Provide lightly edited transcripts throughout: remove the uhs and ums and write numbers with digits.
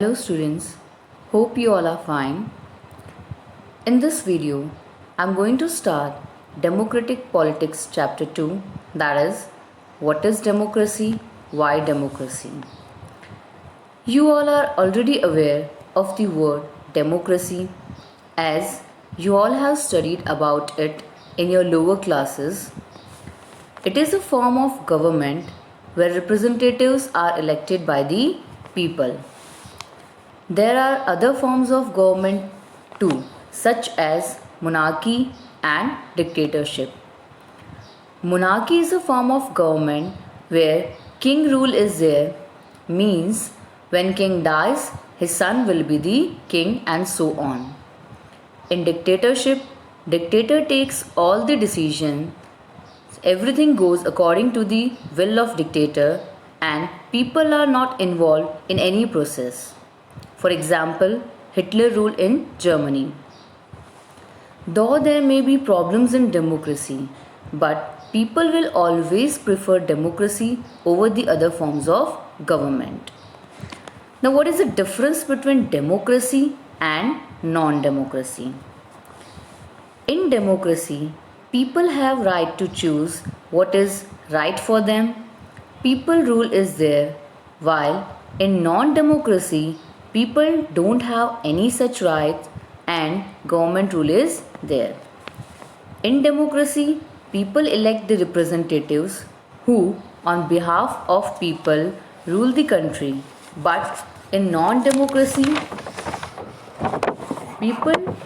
Hello students, hope you all are fine. In this video, I'm going to start Democratic Politics Chapter 2, that is, what is democracy, why democracy. You all are already aware of the word democracy as you all have studied about it in your lower classes. It is a form of government where representatives are elected by the people. There are other forms of government too, such as monarchy and dictatorship. Monarchy is a form of government where king rule is there, means when king dies, his son will be the king and so on. In dictatorship, dictator takes all the decision, everything goes according to the will of dictator and people are not involved in any process. For example, Hitler ruled in Germany. Though there may be problems in democracy, but people will always prefer democracy over the other forms of government. Now, what is the difference between democracy and non-democracy? In democracy, people have right to choose what is right for them. People rule is there, while in non-democracy, people don't have any such rights and government rule is there. In democracy, people elect the representatives who, on behalf of people, rule the country. But in non-democracy, people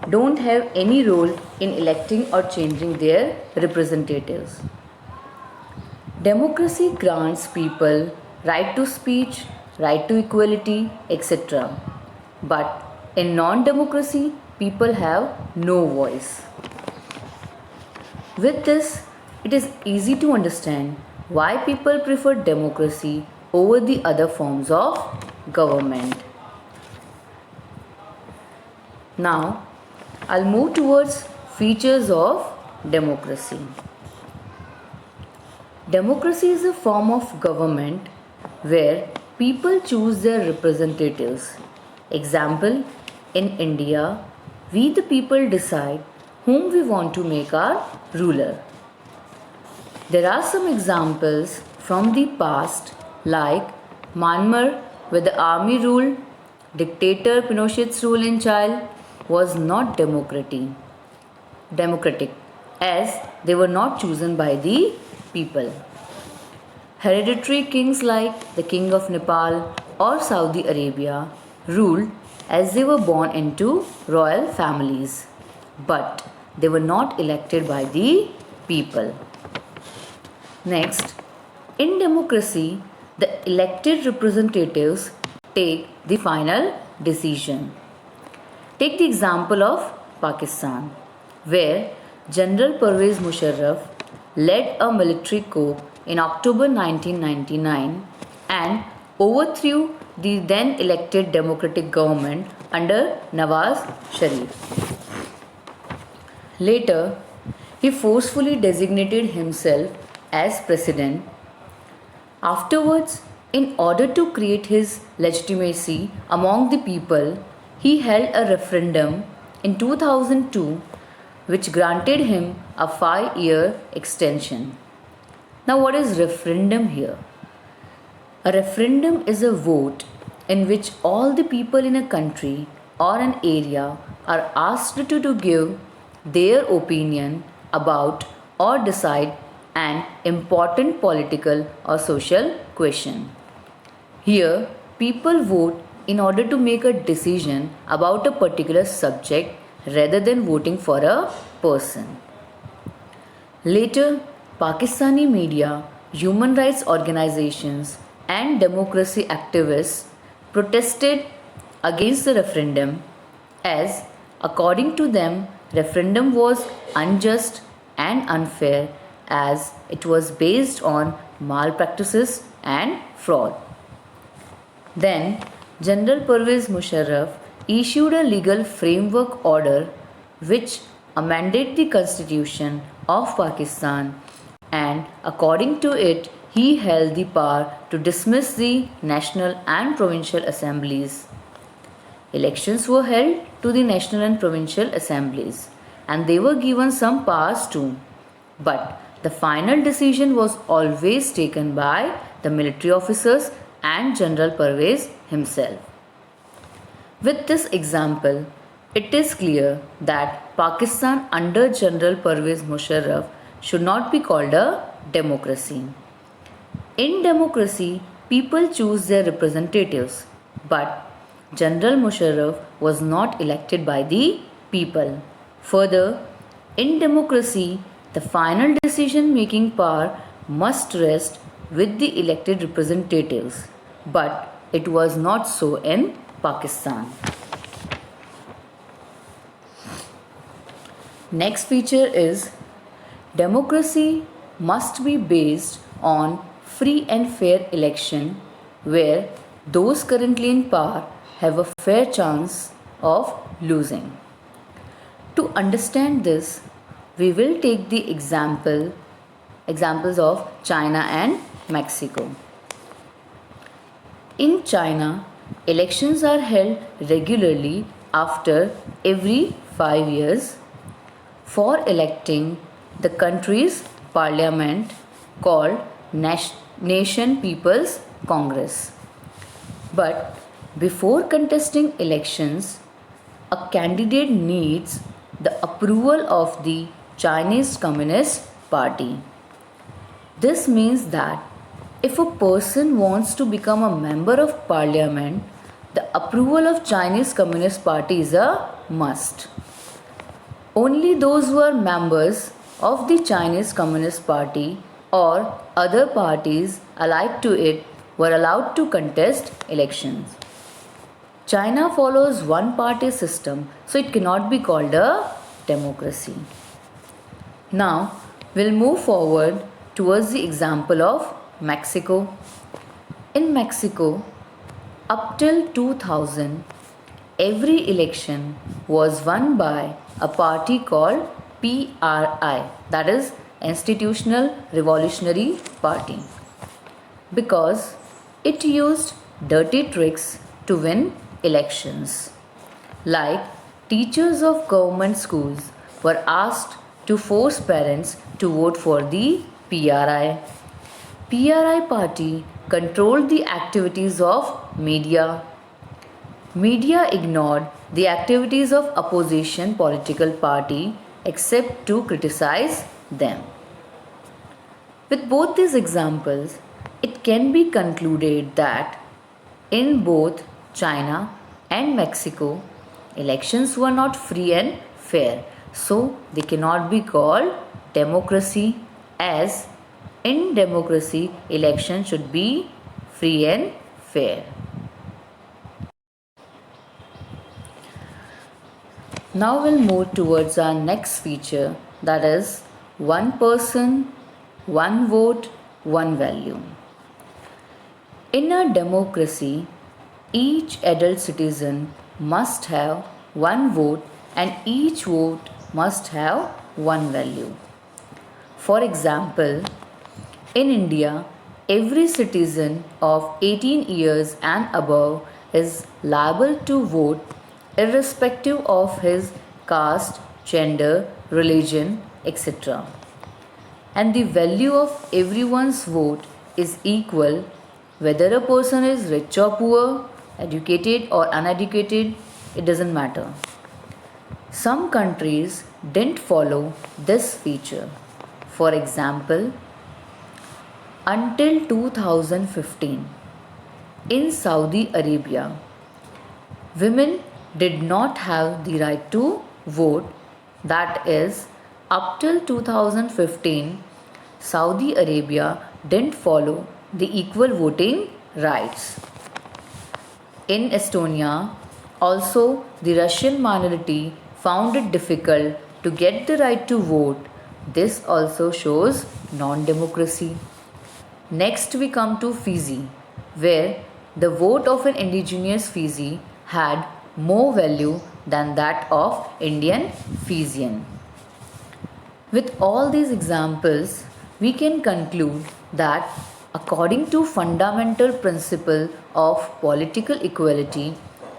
don't have any role in electing or changing their representatives. Democracy grants people right to speech, right to equality, etc. But in non-democracy, people have no voice. With this, it is easy to understand why people prefer democracy over the other forms of government. Now, I'll move towards features of democracy. Democracy is a form of government where people choose their representatives. Example, in India, we the people decide whom we want to make our ruler. There are some examples from the past like Myanmar where the army ruled, dictator Pinochet's rule in Chile was not democratic as they were not chosen by the people. Hereditary kings like the King of Nepal or Saudi Arabia ruled as they were born into royal families, but they were not elected by the people. Next, in democracy, the elected representatives take the final decision. Take the example of Pakistan, where General Pervez Musharraf led a military coup in October 1999 and overthrew the then elected democratic government under Nawaz Sharif. Later, he forcefully designated himself as president. Afterwards, in order to create his legitimacy among the people, he held a referendum in 2002 which granted him a 5-year extension. Now, what is referendum here? A referendum is a vote in which all the people in a country or an area are asked to give their opinion about or decide an important political or social question. Here, people vote in order to make a decision about a particular subject rather than voting for a person. Later, Pakistani media, human rights organizations, and democracy activists protested against the referendum as, according to them, referendum was unjust and unfair as it was based on malpractices and fraud. Then, General Pervez Musharraf issued a legal framework order which amended the constitution of Pakistan and according to it he held the power to dismiss the national and provincial assemblies. Elections were held to the national and provincial assemblies, and they were given some powers too. But the final decision was always taken by the military officers and General Pervez himself. With this example, it is clear that Pakistan under General Pervez Musharraf should not be called a democracy. In democracy, people choose their representatives, but General Musharraf was not elected by the people. Further, in democracy, the final decision making power must rest with the elected representatives, but it was not so in Pakistan. Next feature is democracy must be based on free and fair election where those currently in power have a fair chance of losing. To understand this, we will take the examples of China and Mexico. In China, elections are held regularly after every 5 years for electing the country's parliament called Nation People's Congress. But before contesting elections, a candidate needs the approval of the Chinese Communist Party. This means that if a person wants to become a member of parliament, the approval of Chinese Communist Party is a must. Only those who are members of the Chinese Communist Party or other parties allied to it were allowed to contest elections. China follows one party system, so it cannot be called a democracy. Now, we'll move forward towards the example of Mexico. In Mexico, up till 2000, every election was won by a party called PRI, that is Institutional Revolutionary Party, because it used dirty tricks to win elections. Like teachers of government schools were asked to force parents to vote for the PRI. PRI party controlled the activities of media. Media ignored the activities of opposition political party except to criticize them. With both these examples, it can be concluded that in both China and Mexico, elections were not free and fair, so they cannot be called democracy, as in democracy, election should be free and fair. Now we'll move towards our next feature, that is one person, one vote, one value. In a democracy, each adult citizen must have one vote and each vote must have one value. For example, in India, every citizen of 18 years and above is liable to vote irrespective of his caste, gender, religion, etc. And the value of everyone's vote is equal whether a person is rich or poor, educated or uneducated, it doesn't matter. Some countries didn't follow this feature. For example, until 2015, in Saudi Arabia, women did not have the right to vote. That is, up till 2015, Saudi Arabia didn't follow the equal voting rights. In Estonia, also the Russian minority found it difficult to get the right to vote. This also shows non-democracy. Next we come to Fiji, where the vote of an indigenous Fiji had more value than that of Indian Fijian. With all these examples, we can conclude that According to fundamental principle of political equality,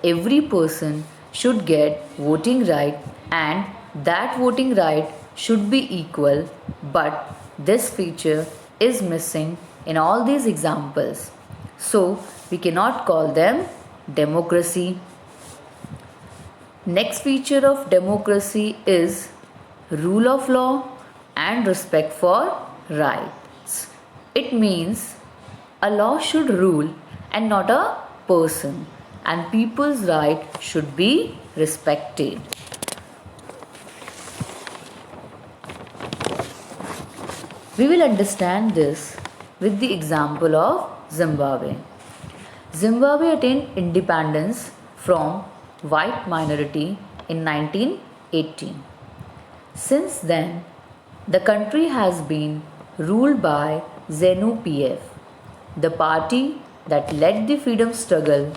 every person should get voting right and that voting right should be equal, but this feature is missing in all these examples. So we cannot call them democracy. Next feature of democracy is rule of law and respect for rights. It means a law should rule and not a person, and people's right should be respected. We will understand this with the example of Zimbabwe. Zimbabwe attained independence from white minority in 1918. Since then, the country has been ruled by ZANU-PF, the party that led the freedom struggle.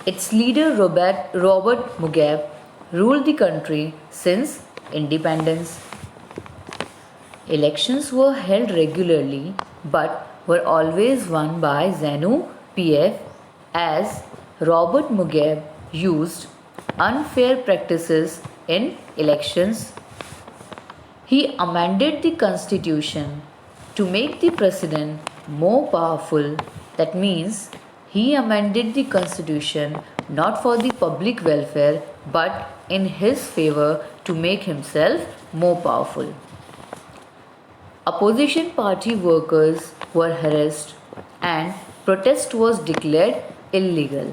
Its leader Robert Mugabe ruled the country since independence. Elections were held regularly but were always won by ZANU-PF as Robert Mugabe used unfair practices in elections. He amended the constitution to make the president more powerful. That means he amended the constitution not for the public welfare but in his favor to make himself more powerful. Opposition party workers were harassed and protest was declared illegal.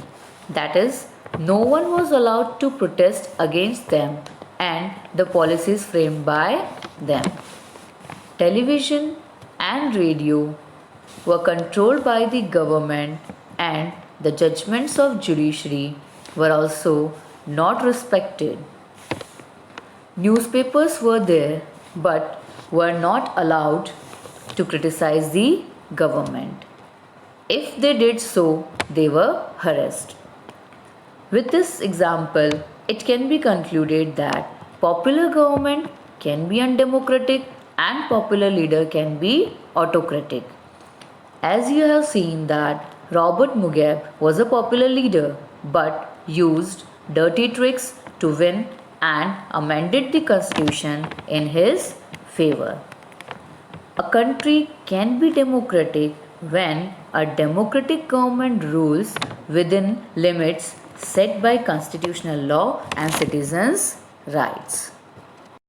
That is, no one was allowed to protest against them and the policies framed by them. Television and radio were controlled by the government and the judgments of judiciary were also not respected. Newspapers were there but were not allowed to criticize the government. If they did so, they were harassed. With this example, it can be concluded that popular government can be undemocratic and popular leader can be autocratic. As you have seen that Robert Mugabe was a popular leader but used dirty tricks to win and amended the constitution in his favor. A country can be democratic when a democratic government rules within limits set by constitutional law and citizens' rights.